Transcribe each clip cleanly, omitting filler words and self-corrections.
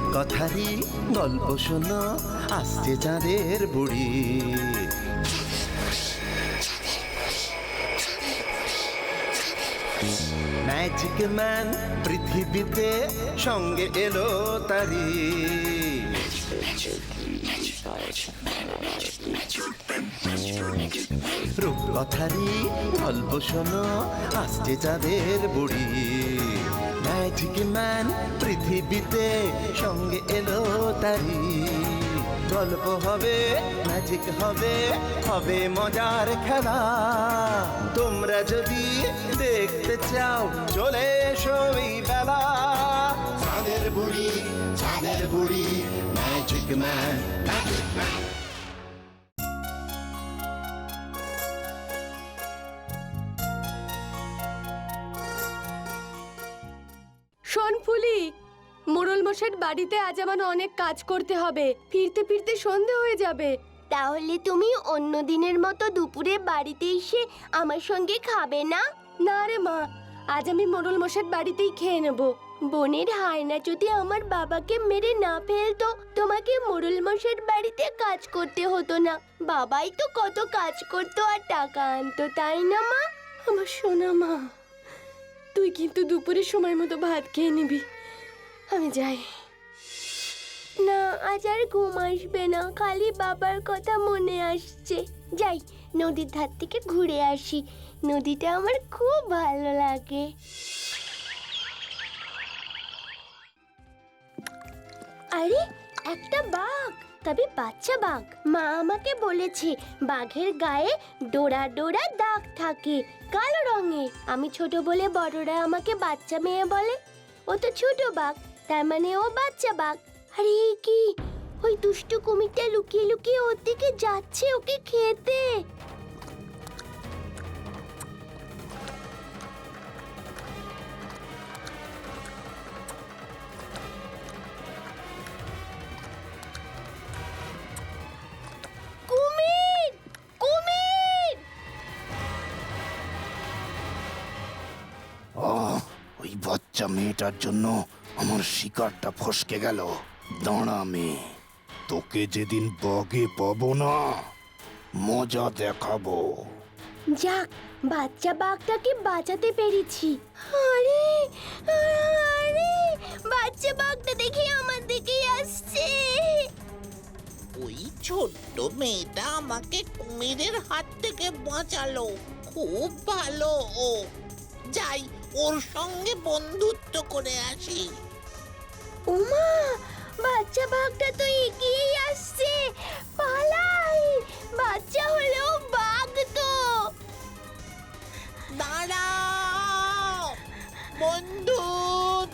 রূপকথারই গল্প শোনো, আসছে চাঁদের বুড়ি। ম্যাজিক ম্যান পৃথিবীতে সঙ্গে এলো তারি। রূপকথারই গল্প শোনো, আসছে চাঁদের বুড়ি। ম্যাজিক ম্যান পৃথিবীতে সঙ্গে এলো তারি। গল্প হবে, ম্যাজিক হবে, হবে মজার খেলা। তোমরা যদি দেখতে চাও চলে এসো এই বেলা। চাঁদের বুড়ি, চাঁদের বুড়ি, ম্যাজিক ম্যান, ম্যাজিক ম্যান। শোন ফুলি, মোড়ল মশাইয়ের বাড়িতে আজ আমার অনেক কাজ করতে হবে। ফিরতে ফিরতে সন্ধে হয়ে যাবে। তাহলে তুমি অন্য দিনের মতো দুপুরে বাড়িতে এসে আমার সঙ্গে খাবে না? না রে মা, আজ আমি মোড়ল মশাইয়ের বাড়িতেই খেয়ে নেব। বোনের হায়না যদি আমার বাবাকে মেরে না ফেলতো, তোমাকে মোড়ল মশাইয়ের বাড়িতে কাজ করতে হতো না। বাবাই তো কত কাজ করতো আর টাকা আনতো, তাই না মা? আমার সোনা মা, তুই কিন্তু দুপুরের সময় মতো ভাত খেয়ে নিবি। আমি যাই। না, আজ আর ঘুম আসবে না, খালি বাবার কথা মনে আসছে। যাই, নদীর ধার থেকে ঘুরে আসি। নদীটা আমার খুব ভালো লাগে। আরে, একটা বাঘ, তবে বাচ্চা বাঘ। মা আমাকে বলেছে বাঘের গায়ে ডোরা ডোরা দাগ থাকে, কালো রঙের। আমি ছোট বলে বড়রা আমাকে বাচ্চা মেয়ে বলে। ও তো ছোট বাঘ, তার মানে ও বাচ্চা বাঘ। আরে কি, ওই দুষ্টু কুমিরটা লুকিয়ে লুকিয়ে ওর দিকে যাচ্ছে ওকে খেতে। কুমির, কুমির! ওই বাচ্চা মেয়েটার জন্য আমার শিকারটা ফসকে গেল। দাঁড়া মেয়ে, তোকে যেদিন বগে পাবো না, মজা দেখাবো। যাক, বাচ্চা বাঘটাকে বাঁচাতে পেরেছি। আরে আরে, বাচ্চা বাঘটা দেখি আমার দিকেই আসছে। ওই ছোট্ট মেয়েটা আমাকে কুমিরের হাত থেকে বাঁচালো। খুব ভালো ও। যাই, ওর সঙ্গে বন্ধুত্ব করে আসি। ওমা, বাচ্চা বাঘটা তো এগিয়েই আসছে। পালাই, বাচ্চা হলেও বাঘ তো। দাঁড়াও বন্ধু,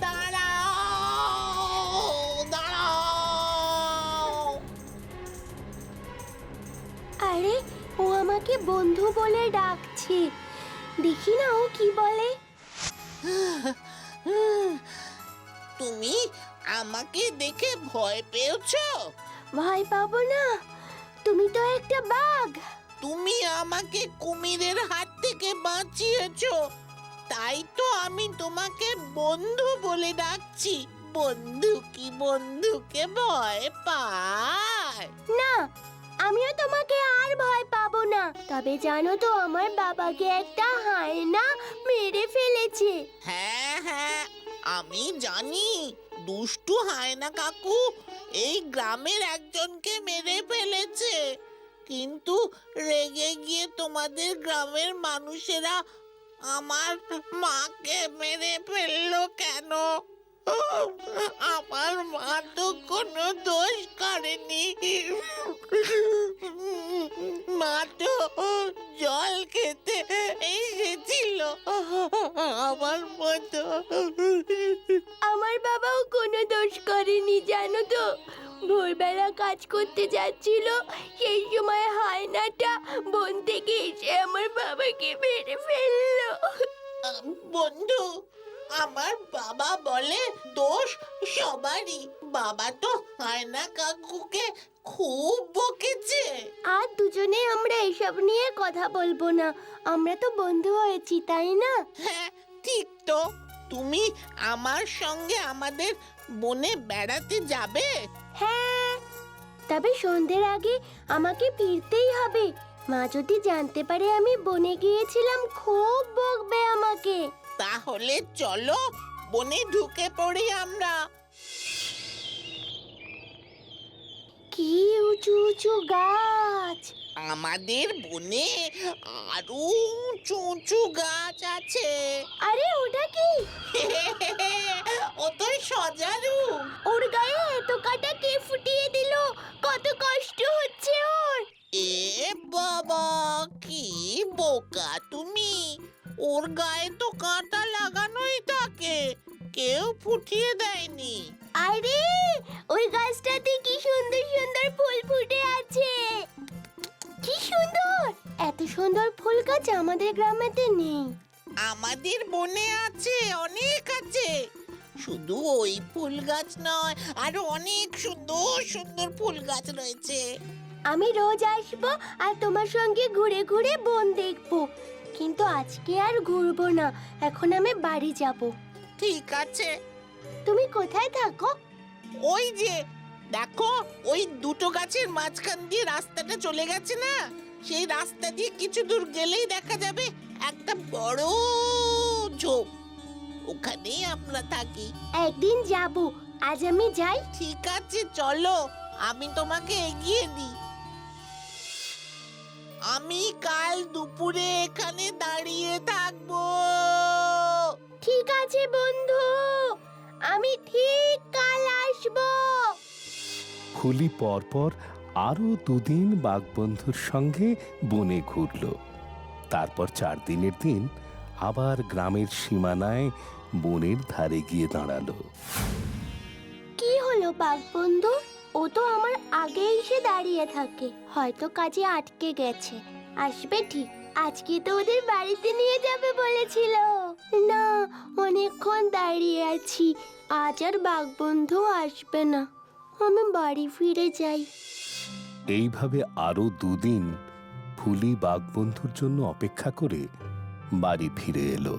দাঁড়াও, দাঁড়াও। আরে, ও আমাকে বন্ধু বলে ডাকছে। দেখি না ও কি বলে। তুমি আমাকে দেখে ভয় পেয়েছো? ভয় পাবো না, তুমি তো একটা বাঘ। তুমি আমাকে কুমিরের হাত থেকে বাঁচিয়েছো, তাই তো আমি তোমাকে বন্ধু বলে ডাকছি। বন্ধু কি বন্ধুকে ভয় পায়? না, আমিও তোমাকে আর ভয় পাবো না। তবে জানো তো, আমার বাবাকে একটা হায়না মেরে ফেলেছে। হ্যাঁ হ্যাঁ, আমি জানি। দুষ্টু হায়না কাকু এই গ্রামের একজনকে মেরে ফেলেছে। কিন্তু রেগে গিয়ে তোমাদের গ্রামের মানুষেরা আমার মাকে মেরে ফেললো কেন? আমার মা তো কোনো দোষ করেনি। মা তো জল খেতে এসেছিল আমার মতো। আমার বাবাও কোনো দোষ করেনি, জানো তো। ভোরবেলা কাজ করতে যাচ্ছিল, সেই সময় হায়নাটা বন থেকে এসে আমার বাবাকে মেরে ফেললো। বন্ধু, আমার বাবা বলে দোষ সবারই। বাবা তো হায়না কাকুকে খুব বকেছে। আর দুজনে আমরা এসব নিয়ে কথা বলবো না। আমরা তো বন্ধু হয়েছি, তাই না? হ্যাঁ ঠিক তো। তুমি আমার সঙ্গে আমাদের বনে বেড়াতে যাবে? হ্যাঁ, তবে সন্ধ্যের আগে আমাকে ফিরতেই হবে। মা যদি জানতে পারে আমি বনে গিয়েছিলাম খুব বকবে আমাকে। তাহলে চলো বনে ঢুকে পড়ি আমরা। কি উঁচু উঁচু গাছ! আমাদের বনে আরো উঁচু উঁচু গাছ আছে। আরে ওটা কি? ও তো সজারু। ওর গায়ে এত কাটা কে ফুটিয়ে দিল? কত কষ্ট হচ্ছে ওর। এ বাবা, কি বোকা তুমি! ওর গায়ে তো কাঁটা লাগানোই থাকে, কেউ ফুটিয়ে দেয়নি। আরে ওই গাছটাতে কি সুন্দর সুন্দর ফুল ফুটে আছে! কি সুন্দর! এত সুন্দর ফুল গাছ আমাদের গ্রামেতে নেই। আমাদের বনে আছে, অনেক আছে। শুধু ওই ফুল গাছ নয়, আরো অনেক সুন্দর সুন্দর ফুল গাছ রয়েছে। আমি রোজ আসবো আর তোমার সঙ্গে ঘুরে ঘুরে বন দেখবো, কিন্তু আজকে আর ঘুরবো না। এখন আমি বাড়ি যাব। ঠিক আছে। তুমি কোথায় থাকো? ওই যে দেখো, ওই দুটো গাছের মাঝখান দিয়ে রাস্তাটা চলে গেছে না, সেই রাস্তা দিয়ে কিছু দূর গেলেই দেখা যাবে একটা বড় ঝোপ। ওখানেই আমরা থাকি। একদিন যাব। আজ আমি যাই। ঠিক আছে, চলো, আমি তোমাকে এগিয়ে দিই। আমি কাল দুপুরে এখানে দাঁড়িয়ে থাকবো। ঠিক আছে বন্ধু, আমি ঠিক কাল আসবো। ফুলি পরপর আরো 2 দিন বাঘবন্ধুর সঙ্গে বনে ঘুরল। তারপর 4 দিনের দিন আবার গ্রামের সীমানায় বনের ধারে গিয়ে দাঁড়ালো। কি হলো বাঘ বন্ধু? ও তো আমার আগে এসে দাঁড়িয়ে থাকে। হয়তো কাজে আটকে গেছে, আসবে ঠিক। আজকে তো ওদের বাড়িতে নিয়ে যাবে বলেছিল। না, অনেকক্ষণ দাঁড়িয়ে আছি, আজ আর বাঘ বন্ধু আসবে না। আমি বাড়ি ফিরে যাই। এইভাবে আরো 2 দিন ফুলি বাঘবন্ধুর জন্য অপেক্ষা করে বাড়ি ফিরে এলো।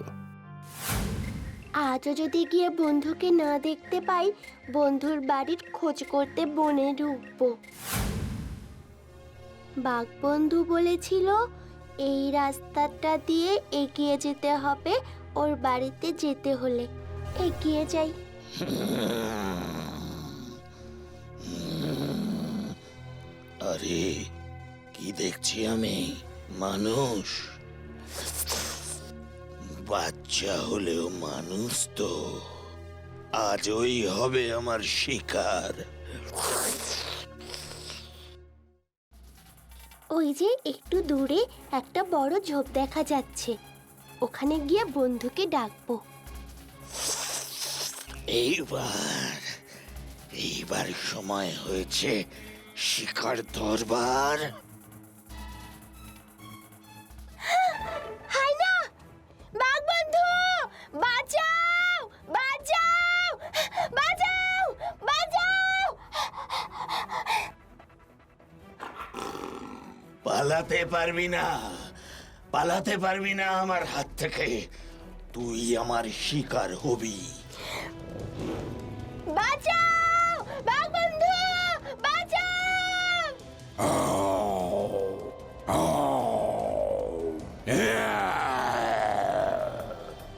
আজও যদি গিয়ে বন্ধুকে না দেখতে পাই, বন্ধুর বাড়ির খোঁজ করতে বনে ঢুকবো। বাঘ বন্ধু বলেছিল এই রাস্তাটা দিয়ে এগিয়ে যেতে হবে ওর বাড়িতে যেতে হলে। এগিয়ে যাই। আরে কি দেখছি আমি? মানুষ? বাচ্চা হলেও মানুষ তো। আজই হবে আমার শিকার। ওই যে একটু দূরে একটা বড় ঝোপ দেখা যাচ্ছে, ওখানে গিয়ে বন্ধুকে ডাকবো। এইবার সময় হয়েছে শিকার ধরবার। হাই না! বাঘ বন্ধু, বাঁচাও! বাঁচাও! বাঁচাও! বাঁচাও! পালাতে পারবি না, পালাতে পারবি না আমার হাত থেকে। তুই আমার শিকার হবি। বাঁচাও! বাঘ বন্ধু, বাঁচাও!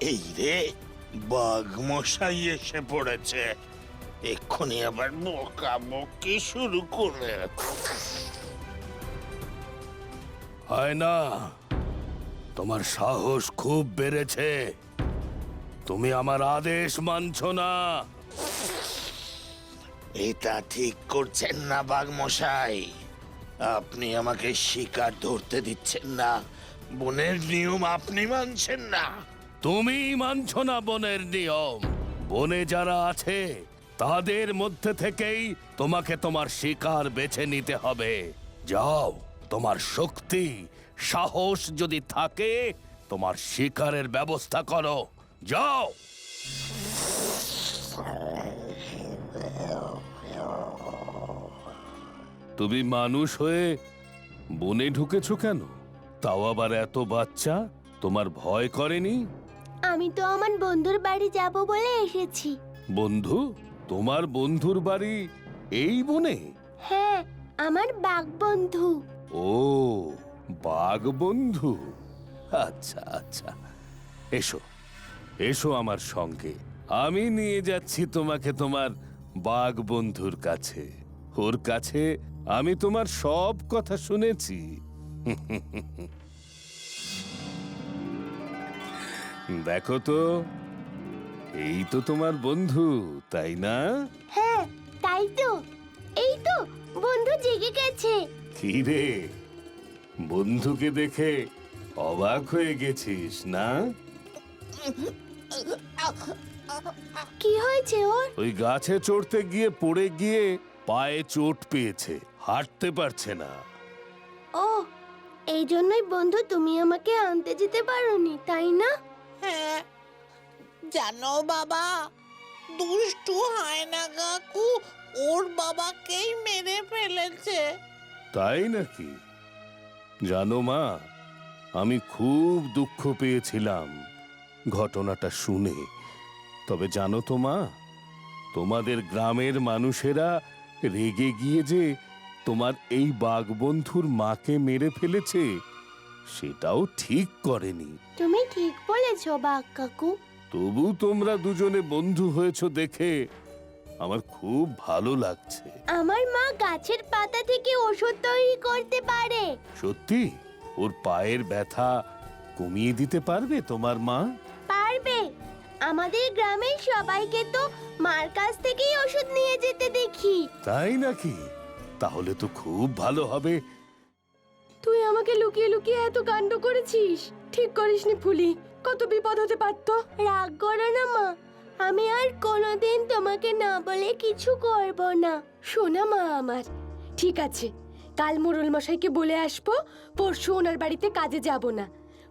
এই রে, বাঘ মশাই এসে পড়েছে। এক্ষুনি আবার বকাবকি শুরু করে। হয় না, তোমার সাহস খুব বেড়েছে। তুমি আমার আদেশ মানছ না। এটা ঠিক করছেন না বাঘ মশাই। আপনি আমাকে শিকার ধরতে দিচ্ছেন না। বনের নিয়ম আপনি মানছেন না। তুমি মানছ না বনের নিয়ম। বনে যারা আছে তাদের মধ্যে থেকেই তোমাকে তোমার শিকার বেছে নিতে হবে। যাও, তোমার শক্তি সাহস যদি থাকে তোমার শিকারের ব্যবস্থা করো। যাও। তুমি মানুষ হয়ে বনে ঢুকেছো কেন? তাও আবার এত বাচ্চা। তোমার ভয় করেনি? আমি তো আমার বন্ধুর বাড়ি যাব বলে এসেছি। বন্ধু? তোমার বন্ধুর বাড়ি এই বনে? হ্যাঁ, আমার বাঘ বন্ধু। ও, বাঘ বন্ধু। আচ্ছা আচ্ছা, এসো এসো আমার সঙ্গে। আমি নিয়ে যাচ্ছি তোমাকে তোমার বাঘ বন্ধুর কাছে। ওর কাছে আমি তোমার সব কথা শুনেছি। দেখো তো, এই তো তোমার বন্ধু, তাই না? হ্যাঁ, তাই তো। এই তো বন্ধু জেগে গেছে। কি রে, বন্ধুকে দেখে অবাক হয়ে গেছিস না? কি হয়েছে ওর? ওই গাছে চড়তে গিয়ে পড়ে গিয়ে পায়ে চোট পেয়েছে, হাঁটতে পারছে না। ও, এই জন্যই বন্ধু তুমি আমাকে আনতে যেতে পারোনি, তাই না? হ্যাঁ, জানো বাবা, দুষ্টু হায়না কাকু ওর বাবাকেই মেরে ফেলেছে। তাই নাকি? জানো মা, আমি খুব দুঃখ পেয়েছিলাম ঘটনাটা শুনে। তবে জানো তো মা, তোমাদের গ্রামের মানুষেরা রেগে গিয়ে যে তোমার এই বাঘ বন্ধুর মাকে মেরে ফেলেছে, সেটাও ঠিক করেনি। তুমি ঠিক বলেছো বাঘ কাকু। তবু তোমরা দুজনে বন্ধু হয়েছো দেখে আমার খুব ভালো লাগছে। আমার মা গাছের পাতা থেকে ওষুধ তৈরি করতে পারে। সত্যি? ওর পায়ের ব্যথা কমিয়ে দিতে পারবে তোমার মা? পারবে। আমাদের গ্রামের সবাইকে তো মার কাছ থেকেই ওষুধ নিয়ে যেতে দেখি। তাই নাকি? তাহলে তো খুব ভালো হবে। তুই আমাকে লুকিয়ে লুকিয়ে এত কাণ্ড করেছিস, ঠিক করিসনি ফুলি, কত বিপদ হতে পারতো। রাগ করো না মা, আমি আর কোনোদিন তোমাকে না বলে কিছু করব না। শোনা মা আমার, ঠিক আছে, কাল মোড়ল মশাইকে বলে আসবো পরশু ওনার বাড়িতে কাজে যাব না।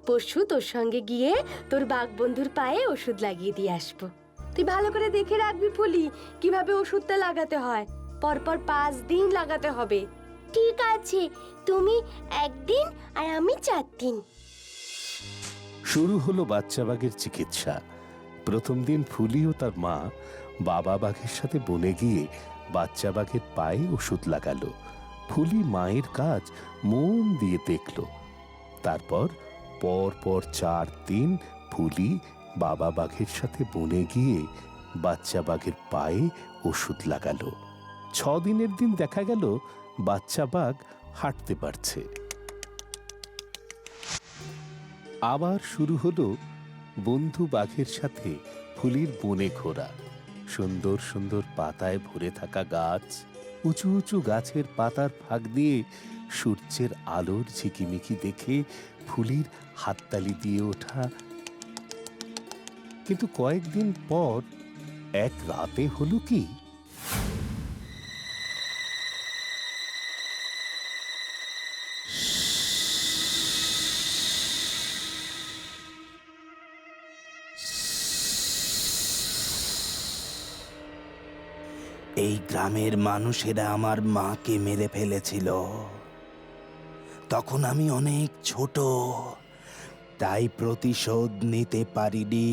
পরশু তোর সঙ্গে গিয়ে তোর বাঘ বন্ধুর পায়ে ওষুধ লাগিয়ে দিয়ে আসবো। তুই ভালো করে দেখে রাখবি ফুলি, কিভাবে ওষুধটা লাগাতে হয়। পরপর 5 দিন লাগাতে হবে। ঠিক আছে, তুমি একদিন আর আমি 4 দিন। শুরু হলো বাচ্চা বাঘের চিকিৎসা। প্রথম দিন ফুলি ও তার মা বাবা বাঘের সাথে বনে গিয়ে বাচ্চা বাঘের পায়ে ওষুধ লাগালো। ফুলি মায়ের কাজ মন দিয়ে দেখল। তারপর পর 4 দিন ফুলি বাবা বাঘের সাথে বনে গিয়ে বাচ্চা বাঘের পায়ে ওষুধ লাগালো। 6 দিনের দিন দেখা গেল বাচ্চা বাঘ হাঁটতে পারছে। আবার শুরু হলো বন্ধু বাঘের সাথে ফুলির বনে ঘোরা। সুন্দর সুন্দর পাতায় ভরে থাকা গাছ, উঁচু উঁচু গাছের পাতার ফাঁক দিয়ে সূর্যের আলোর ঝিকিমিকি দেখে ফুলির হাততালি দিয়ে ওঠা। কিন্তু কয়েকদিন পর এক রাতে হলো কি, এই গ্রামের মানুষেরা আমার মাকে মেরে ফেলেছিল। তখন আমি অনেক ছোট, তাই প্রতিশোধ নিতে পারিনি।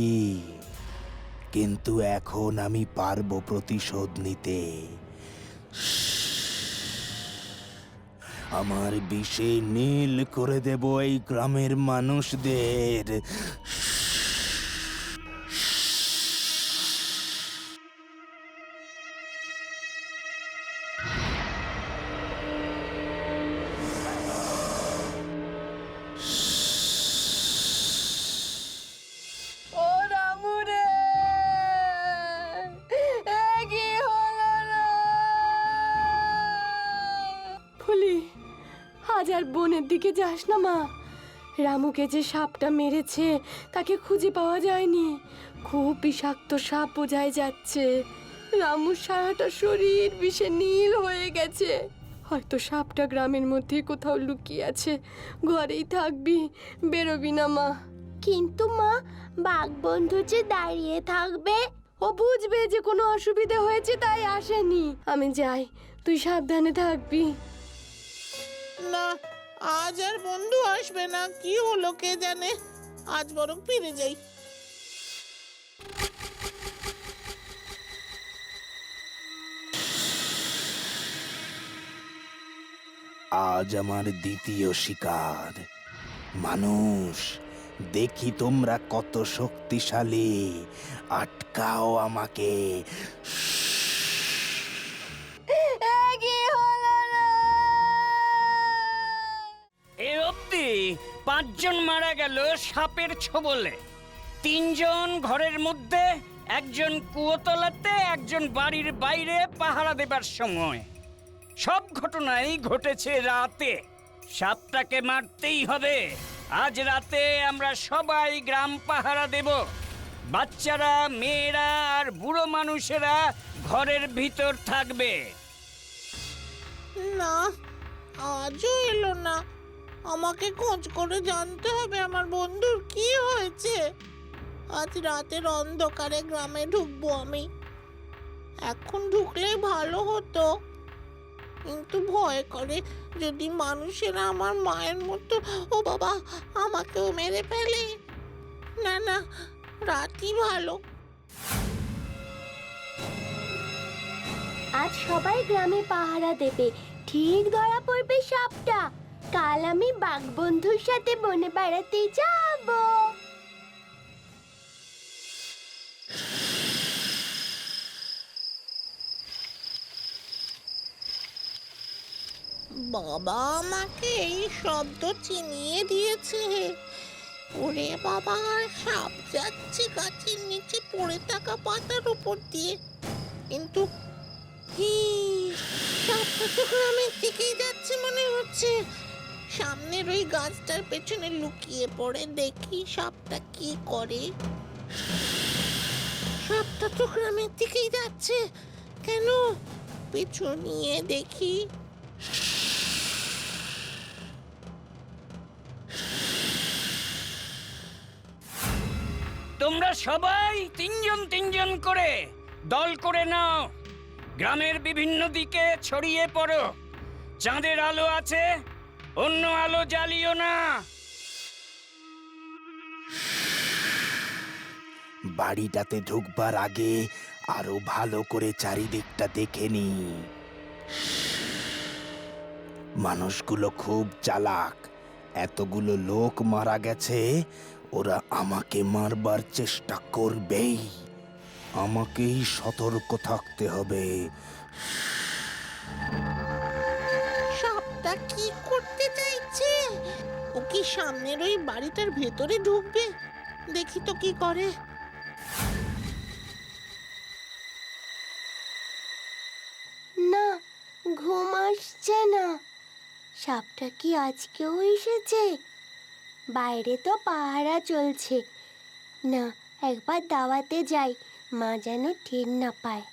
কিন্তু এখন আমি পারবো প্রতিশোধ নিতে। আমার বিষে নীল করে দেব এই গ্রামের মানুষদের। ও রামু রে, কি হলো রে? ফুলি, আজ আর বনের দিকে যাস না মা। রামুকে যে সাপটা মেরেছে তাকে খুঁজে পাওয়া যায়নি। খুব বিষাক্ত সাপ বোঝাই যাচ্ছে। রামুর সারাটা শরীর বিষে নীল হয়ে গেছে। হয়তো সাপটা গ্রামের মধ্যে কোথাও লুকিয়ে আছে। ঘরেই থাকবি, বেরোবি না মা। কিন্তু মা, বাঘ বন্ধু যে দাঁড়িয়ে থাকবে। ও বুঝবে যে কোনো অসুবিধা হয়েছে তাই আসেনি। আমি যাই, তুই সাবধানে থাকবি। না, আজ আর বন্ধু আসবে না। কি হলো কে জানে। আজ বরং ফিরে যাই। আজ আমার দ্বিতীয় শিকার। মানুষ, দেখি তোমরা কত শক্তিশালী। আটকাও আমাকে। এ অবধি 5 জন মারা গেল সাপের ছোবলে। 3 জন ঘরের মধ্যে, 1 জন কুয়োতলাতে, 1 জন বাড়ির বাইরে পাহারা দেবার সময়। সব ঘটনাই ঘটেছে রাতে। সাপটাকে মারতেই হবে। আজ রাতে আমরা সবাই গ্রাম পাহারা দেব। বাচ্চারা, মেয়েরা আর বুড়ো মানুষেরা ঘরের ভিতর থাকবে। না, আজও এলো না। আমাকে খোঁজ করে জানতে হবে আমার বন্ধুর কি হয়েছে। আজ রাতের অন্ধকারে গ্রামে ঢুকবো আমি। এখন ঢুকলে ভালো হতো, কিন্তু ভয় করে যদি মানুষেরা আমার মায়ের মতো, ও বাবা, আমাকেও মেরে ফেলে। না না, রাতই ভালো। আজ সবাই গ্রামে পাহারা দেবে, ঠিক ধরা পড়বে সাপটা। কাল আমি বাঘ বন্ধুর সাথে বনে বেড়াতে যাব। বাবা আমাকে এই শব্দ চিনিয়ে দিয়েছে। ওরে বাবা, সাপ যাচ্ছে গাছের নিচে পড়ে থাকা পাতার উপর দিয়ে। কিন্তু সাপটা তো গ্রামের দিকেই যাচ্ছে মনে হচ্ছে। সামনের ওই গাছটার পেছনে লুকিয়ে পড়ে দেখি সাপটা কি করে। সাপটা তো গ্রামের দিকেই যাচ্ছে কেন? পিছু নিয়ে দেখি। তোমরা সবাই 3 জন 3 জন করে দল করে নাও। গ্রামের বিভিন্ন দিকে ছড়িয়ে পড়ো। চাঁদের আলো আছে, অন্য আলো জ্বালিও না। বাড়িটাতে ঢুকবার আগে আরো ভালো করে চারিদিকটা দেখে নি। মানুষগুলো খুব চালাক। এতগুলো লোক মারা গেছে, ওরা আমাকে মারবার চেষ্টা করবেই। আমাকেই সতর্ক থাকতে হবে। সাপটা কি করতে চাইছে? ও কি সামনের ওই বাড়িটার ভেতরে ঢুকবে? দেখি তো কি করে। না, ঘুম আসছে না। সাপটা কি আজকেও এসেছে? বাইরে তো পাহারা চলছে। না, একবার দাওয়াতে যাই, মা যেন টের না পায়।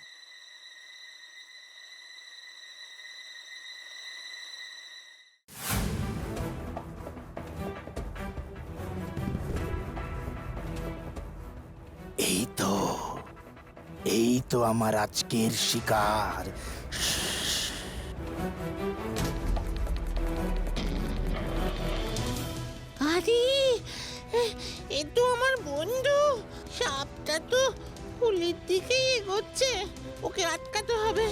এই তো আমার আজকের শিকার। আরে, এ তো আমার বন্ধু। সাপটা তো ফুলের দিকেই এগোচ্ছে। ওকে আটকাতে হবে।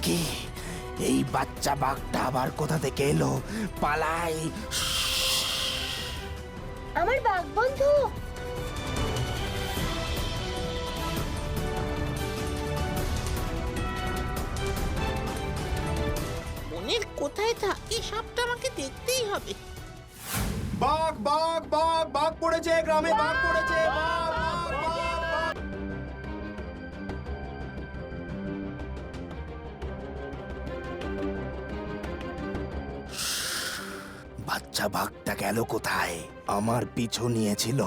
কি, এই বাচ্চা বাঘটা আবার কোথা থেকে এলো? পালাই। আমার বাঘ বন্ধু। বনের কোথায় থাকে সাপটা? আমাকে দেখতেই হবে। বাঘ বাঘ বাঘ বাঘ পড়েছে গ্রামে, বাঘ পড়েছে, বাঘ বাঘ বাঘ বাঘ। বাচ্চা বাঘটা গেল কোথায়? আমার পিছু নিয়েছিল,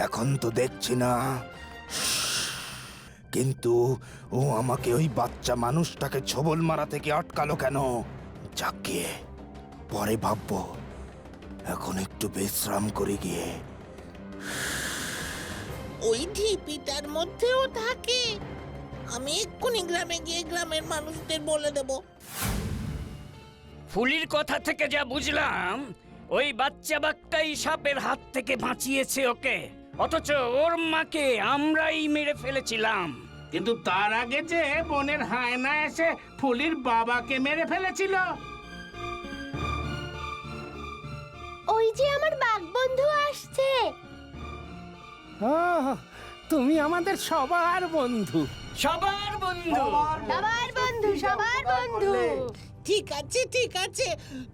এখন তো দেখছি না। কিন্তু ও আমাকে ওই বাচ্চা মানুষটাকে ছোবল মারা থেকে আটকালো কেন? যাকে পরে ভাববো, এখন একটু বিশ্রাম করে গিয়ে। ওই ঢিপিটার মধ্যেও থাকে। আমি এক্ষুনি গ্রামে গিয়ে গ্রামের মানুষদের বলে দেব। ফুলির কথা থেকে যা বুঝলাম, ওই বাচ্চা বাঘটাই সাপের হাত থেকে বাঁচিয়েছে ওকে, অথচ ওর মাকে আমরাই মেরে ফেলেছিলাম। কিন্তু তার আগে যে বনের হায়না এসে ফুলির বাবাকে মেরে ফেলেছিল। ওই যে আমার বাঘ বন্ধু আসছে। তুমি আমাদের সবার বন্ধু। সবার বন্ধু। সবার বন্ধু, সবার বন্ধু। ঠিক আছে ঠিক আছে,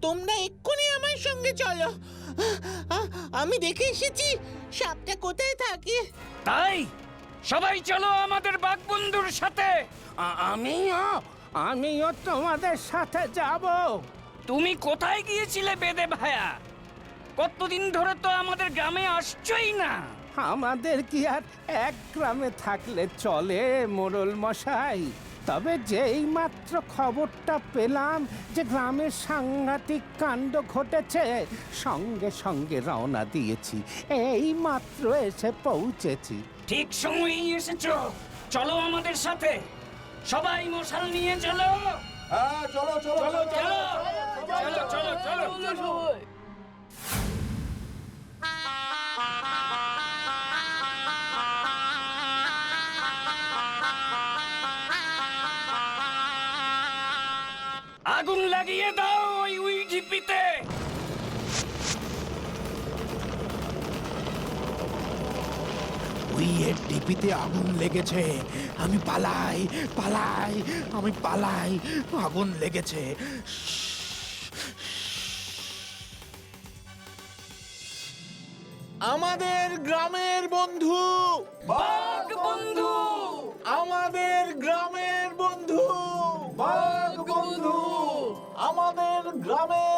তোমরা এক্ষুনি আমার সঙ্গে চলো। আমি দেখে এসেছি সাপটা কোথায় থাকে। তাই সবাই চলো আমাদের বাঘ বন্ধুর সাথে। আমিও তোমাদের সাথে যাব। তুমি কোথায় গিয়েছিলে বেদে ভায়া? কতদিন ধরে তো আমাদের গ্রামে আসছই না। আমাদের কি আর এক গ্রামে থাকলে চলে মোড়ল মশাই? তবে যেই মাত্র খবরটা পেলাম যে গ্রামের সাংঘাতিক কাণ্ড ঘটেছে, সঙ্গে সঙ্গে রওনা দিয়েছি। এই মাত্র এসে পৌঁছেছি। ঠিক সময়ই এসেছো, চলো আমাদের সাথে। সবাই মশাল নিয়ে চলো। চলো চলো চলো চলো। আগুন লাগিয়ে দাও ওই ঢিপিতে। ওই এর ডিপিতে আগুন লেগেছে। আমি পালাই পালাই, আমি পালাই, আগুন লেগেছে। আমাদের গ্রামের বন্ধু, বাঘ বন্ধু, আমাদের গ্রামের বন্ধু, বাঘ বন্ধু, আমাদের গ্রামের